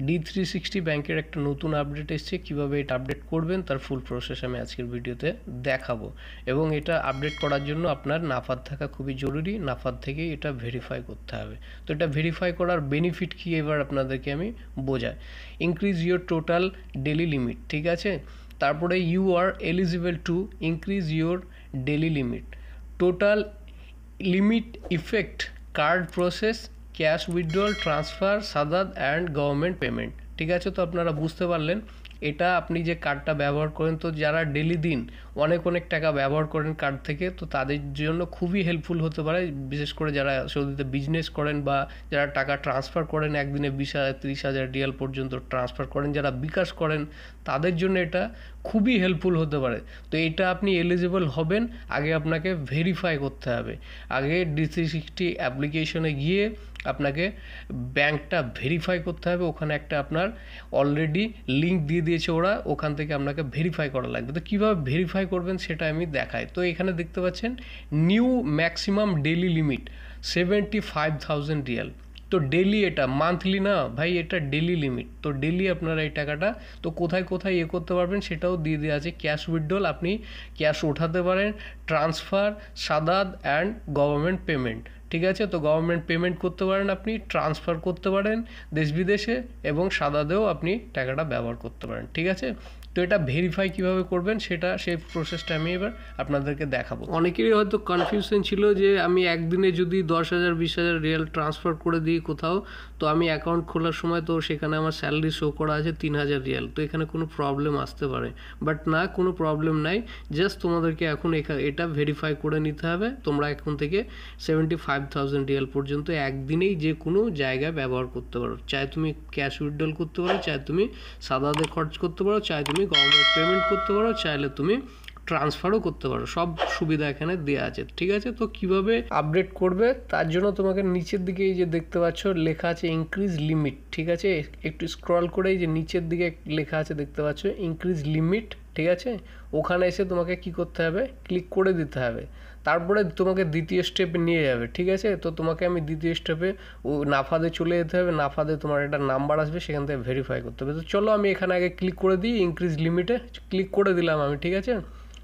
D360 ব্যাংকের একটা নতুন আপডেট এসেছে, কিভাবে এটা আপডেট করবেন তার ফুল প্রসেস আমি আজকের ভিডিওতে দেখাবো। এবং এটা আপডেট করার জন্য আপনার নাফাদ থাকা খুবই জরুরি, নাফাদ থেকেই এটা ভেরিফাই করতে হবে। তো এটা ভেরিফাই করার বেনিফিট কি এবার আপনাদেরকে আমি বোঝাই। Increase your total daily limit, ঠিক আছে। তারপরে you are eligible to increase your daily limit, total limit effect, card process, cash withdrawal, transfer, SADAD and government payment, ঠিক আছে। তো আপনারা বুঝতে পারলেন এটা আপনি যে কার্ডটা ব্যবহার করেন, তো যারা ডেলি দিন অনেক টাকা ব্যবহার করেন কার্ড থেকে, তো তাদের জন্য খুবই হেল্পফুল হতে পারে। বিশেষ করে যারা সৌদিতে বিজনেস করেন বা যারা টাকা ট্রান্সফার করেন, একদিনে 20,000 30,000 রিয়াল পর্যন্ত ট্রান্সফার করেন, যারা বিকাশ করেন, তাদের জন্য এটা খুবই হেল্পফুল হতে পারে। তো এটা আপনি এলিজিবল হবেন, আগে আপনাকে ভেরিফাই করতে হবে। আগে D360 অ্যাপ্লিকেশনে গিয়ে আপনাকে ব্যাংকটা ভেরিফাই করতে হবে। ওখানে একটা আপনার অলরেডি লিঙ্ক দিয়ে দিয়েছে ওরা, ওখান থেকে আপনাকে ভেরিফাই করা লাগবে। তো কীভাবে ভেরিফাই করবেন সেটা আমি দেখাই। তো এখানে দেখতে পাচ্ছেন new maximum daily limit 75,000 Real. তো ডেলি, এটা মান্থলি না ভাই, এটা ডেলি লিমিট। তো ডেলি আপনারা এই টাকাটা তো কোথায় করতে পারবেন সেটাও দিয়ে দেওয়া আছে। ক্যাশ উইথড্রল, আপনি ক্যাশ ওঠাতে পারেন, transfer, SADAD and government payment, ঠিক আছে। তো গভর্নমেন্ট পেমেন্ট করতে পারেন, আপনি ট্রান্সফার করতে পারেন দেশ বিদেশে, এবং সাদাতেও আপনি টাকাটা ব্যবহার করতে পারেন, ঠিক আছে। তো এটা ভেরিফাই কিভাবে করবেন সেই প্রসেসটা আমি এবার আপনাদেরকে দেখাবো। অনেকেরই হয়তো কনফিউশন ছিল যে আমি একদিনে যদি 10,000 20,000 রিয়াল ট্রান্সফার করে দিই কোথাও, তো আমি অ্যাকাউন্ট খোলার সময় তো সেখানে আমার স্যালারি শো করা আছে 3,000 রিয়াল, তো এখানে কোনো প্রবলেম আসতে পারে। বাট না, কোনো প্রবলেম নাই। জাস্ট তোমাদেরকে এখন এটা ভেরিফাই করে নিতে হবে। তোমরা এখন থেকে 75,000 রিয়াল পর্যন্ত একদিনেই যে কোনো জায়গায় ব্যবহার করতে পারো। চাই তুমি ক্যাশ উইথড্রল করতে পারো, চাই তুমি সাদাতে খরচ করতে পারো, চাই তুমি গভর্নমেন্ট পেমেন্ট করতে পারো, চাইলে তুমি ট্রান্সফারও করতে পারো। সব সুবিধা এখানে দেওয়া আছে, ঠিক আছে। তো কিভাবে আপডেট করবে তার জন্য তোমাকে নিচের দিকে এই যে দেখতে পাচ্ছ লেখা আছে ইনক্রিজ লিমিট, ঠিক আছে। একটু স্ক্রল করে এই যে নিচের দিকে লেখা আছে দেখতে পাচ্ছ ইনক্রিজ লিমিট, ঠিক আছে। ওখানে এসে তোমাকে কি করতে হবে, ক্লিক করে দিতে হবে। তারপরে তোমাকে দ্বিতীয় স্টেপে নিয়ে যাবে, ঠিক আছে। তো তোমাকে আমি দ্বিতীয় স্টেপে নাফাদে চলে যেতে হবে। নাফাদে তোমার একটা নাম্বার আসবে, সেখান থেকে ভেরিফাই করতে হবে। তো চলো আমি এখানে আগে ক্লিক করে দিই, ইনক্রিজ লিমিটে ক্লিক করে দিলাম আমি, ঠিক আছে।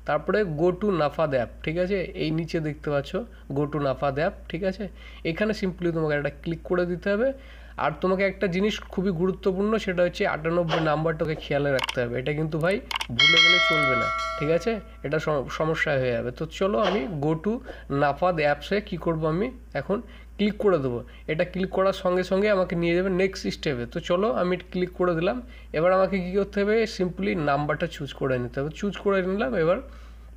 তারপরে গো টু নাফাদ অ্যাপ, ঠিক আছে। এই নিচে দেখতে পাচ্ছ গো টু নাফাদ অ্যাপ, ঠিক আছে। এখানে সিম্পলি তোমাকে একটা ক্লিক করে দিতে হবে। আর তোমাকে একটা জিনিস খুবই গুরুত্বপূর্ণ, সেটা হচ্ছে 98 নাম্বারটাকে খেয়ালে রাখতে হবে। এটা কিন্তু ভাই ভুলে গেলে চলবে না, ঠিক আছে। এটা সমস্যা হয়ে যাবে। তো চলো আমি গো টু নাফাদ অ্যাপসে কী করবো, আমি এখন ক্লিক করে দেবো। এটা ক্লিক করার সঙ্গে সঙ্গে আমাকে নিয়ে যাবে নেক্সট স্টেপে। তো চলো আমি ক্লিক করে দিলাম। এবার আমাকে কী করতে হবে, সিম্পলি নাম্বারটা চুজ করে নিতে হবে। চুজ করে নিলাম। এবার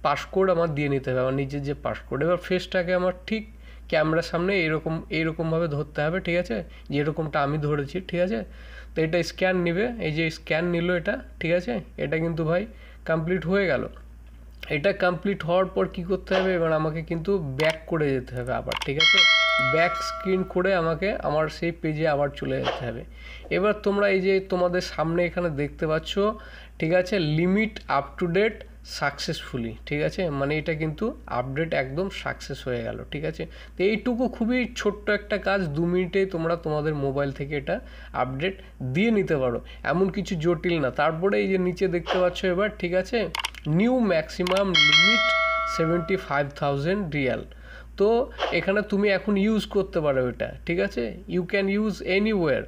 পাসকোড আমার দিয়ে নিতে হবে, আমার নিজের যে পাসকোড। এবার ফেসটাকে আমার ঠিক ক্যামেরার সামনে এইরকমভাবে ধরতে হবে, ঠিক আছে, যেরকমটা আমি ধরেছি, ঠিক আছে। তো এটা স্ক্যান নেবে, এই যে স্ক্যান নিল এটা, ঠিক আছে। এটা কিন্তু ভাই কমপ্লিট হয়ে গেল। এটা কমপ্লিট হওয়ার পর কী করতে হবে, এবার আমাকে কিন্তু ব্যাক করে যেতে হবে আবার, ঠিক আছে। ব্যাক স্ক্রিন করে আমাকে আমার সেই পেজে আবার চলে যেতে হবে। এবার তোমরা এই যে তোমাদের সামনে এখানে দেখতে পাচ্ছ, ঠিক আছে, limit up to date successfully, ঠিক আছে। মানে এটা কিন্তু আপডেট একদম সাকসেস হয়ে গেল, ঠিক আছে। তো এইটুকু খুবই ছোট্ট একটা কাজ, 2 মিনিটেই তোমরা তোমাদের মোবাইল থেকে এটা আপডেট দিয়ে নিতে পারো, এমন কিছু জটিল না। তারপরে এই যে নিচে দেখতে পাচ্ছ এবার, ঠিক আছে, নিউ ম্যাক্সিমাম লিমিট 75,000 রিয়াল। তো এখানে তুমি এখন ইউজ করতে পারো এটা, ঠিক আছে। You can use anywhere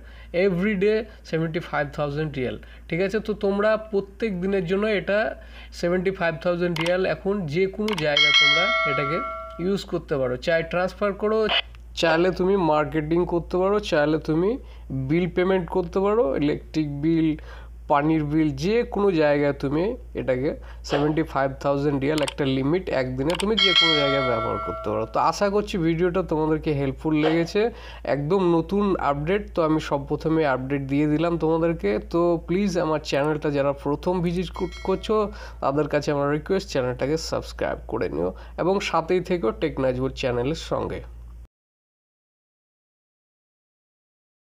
everyday 75,000 riyal, ঠিক আছে। তো তোমরা প্রত্যেক দিনের জন্য এটা 75,000 রিয়াল এখন যে কোনো জায়গায় তোমরা এটাকে ইউজ করতে পারো। চাই ট্রান্সফার করো, চাইলে তুমি মার্কেটিং করতে পারো, চাইলে তুমি বিল পেমেন্ট করতে পারো, ইলেকট্রিক বিল, পানির বিল, যে কোনো জায়গায় তুমি এটাকে 75,000 রিয়াল একটা লিমিট একদিনে তুমি যে কোনো জায়গায় ব্যবহার করতে পারো। তো আশা করছি ভিডিওটা তোমাদেরকে হেল্পফুল লেগেছে। একদম নতুন আপডেট, তো আমি প্রথমে আপডেট দিয়ে দিলাম তোমাদেরকে। তো প্লিজ আমার চ্যানেলটা যারা প্রথম ভিজিট করছো তাদের কাছে আমার রিকোয়েস্ট, চ্যানেলটাকে সাবস্ক্রাইব করে নিও এবং সাথেই থেকেও টেকনাজবুল চ্যানেলের সঙ্গে।